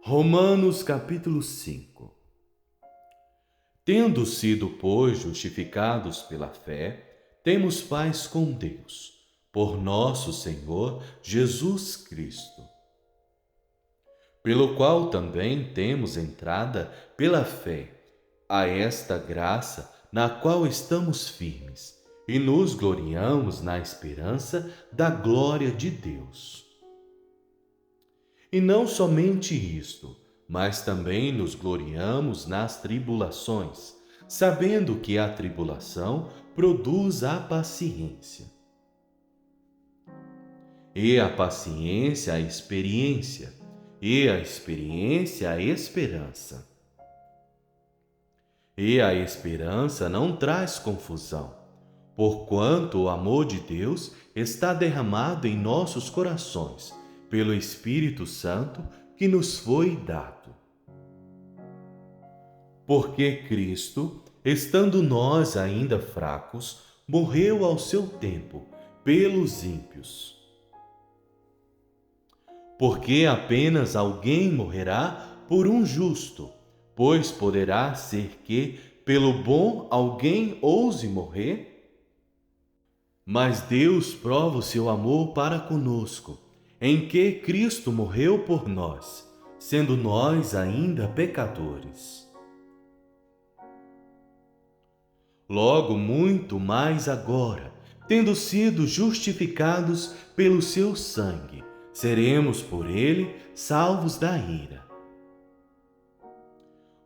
Romanos capítulo 5. Tendo sido, pois, justificados pela fé, temos paz com Deus, por nosso Senhor Jesus Cristo, pelo qual também temos entrada pela fé a esta graça na qual estamos firmes e nos gloriamos na esperança da glória de Deus. E não somente isto, mas também nos gloriamos nas tribulações, sabendo que a tribulação produz a paciência. E a paciência, a experiência, e a experiência, a esperança. E a esperança não traz confusão, porquanto o amor de Deus está derramado em nossos corações, pelo Espírito Santo que nos foi dado. Porque Cristo, estando nós ainda fracos, morreu ao seu tempo pelos ímpios. Porque apenas alguém morrerá por um justo, pois poderá ser que, pelo bom, alguém ouse morrer? Mas Deus prova o seu amor para conosco, em que Cristo morreu por nós, sendo nós ainda pecadores. Logo, muito mais agora, tendo sido justificados pelo seu sangue, seremos por ele salvos da ira.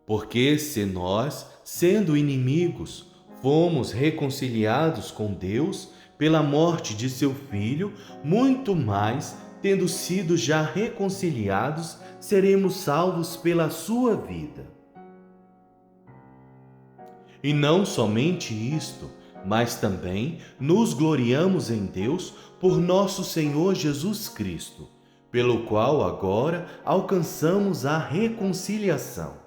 Porque se nós, sendo inimigos, fomos reconciliados com Deus pela morte de seu Filho, muito mais, tendo sido já reconciliados, seremos salvos pela sua vida. E não somente isto, mas também nos gloriamos em Deus por nosso Senhor Jesus Cristo, pelo qual agora alcançamos a reconciliação.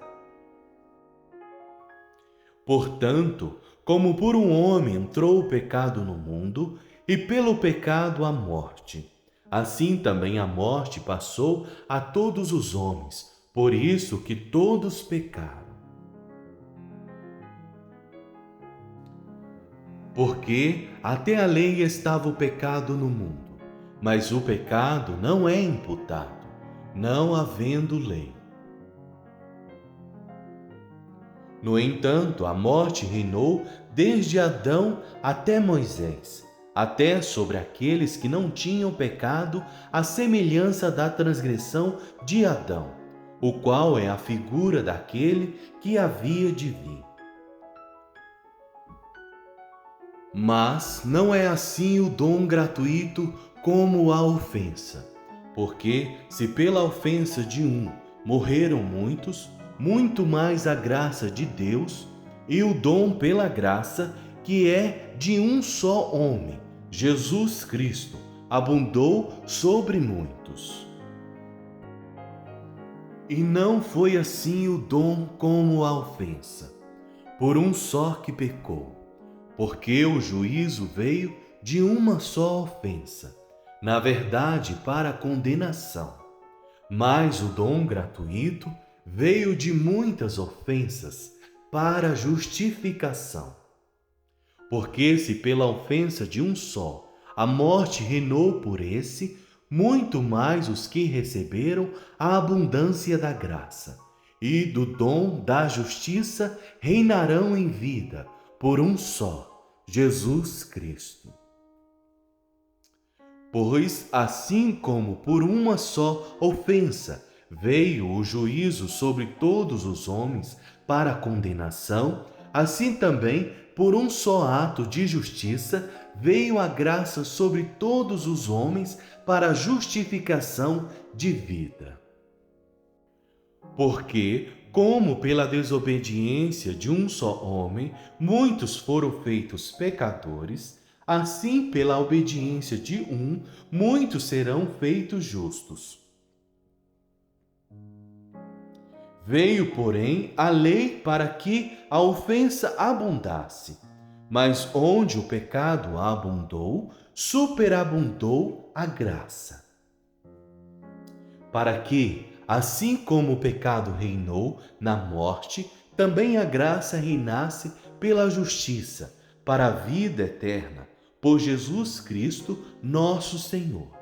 Portanto, como por um homem entrou o pecado no mundo, e pelo pecado a morte, assim também a morte passou a todos os homens, por isso que todos pecaram. Porque até a lei estava o pecado no mundo, mas o pecado não é imputado, não havendo lei. No entanto, a morte reinou desde Adão até Moisés, até sobre aqueles que não tinham pecado, à semelhança da transgressão de Adão, o qual é a figura daquele que havia de vir. Mas não é assim o dom gratuito como a ofensa, porque se pela ofensa de um morreram muitos, muito mais a graça de Deus e o dom pela graça, que é de um só homem, Jesus Cristo, abundou sobre muitos. E não foi assim o dom como a ofensa, por um só que pecou, porque o juízo veio de uma só ofensa, na verdade para a condenação, mas o dom gratuito veio de muitas ofensas para a justificação. Porque se pela ofensa de um só a morte reinou por esse, muito mais os que receberam a abundância da graça e do dom da justiça reinarão em vida por um só, Jesus Cristo. Pois assim como por uma só ofensa veio o juízo sobre todos os homens para a condenação, assim também, por um só ato de justiça, veio a graça sobre todos os homens para a justificação de vida. Porque, como pela desobediência de um só homem, muitos foram feitos pecadores, assim pela obediência de um, muitos serão feitos justos. Veio, porém, a lei para que a ofensa abundasse. Mas onde o pecado abundou, superabundou a graça. Para que, Assim como o pecado reinou na morte, também a graça reinasse pela justiça, para a vida eterna, por Jesus Cristo, nosso Senhor.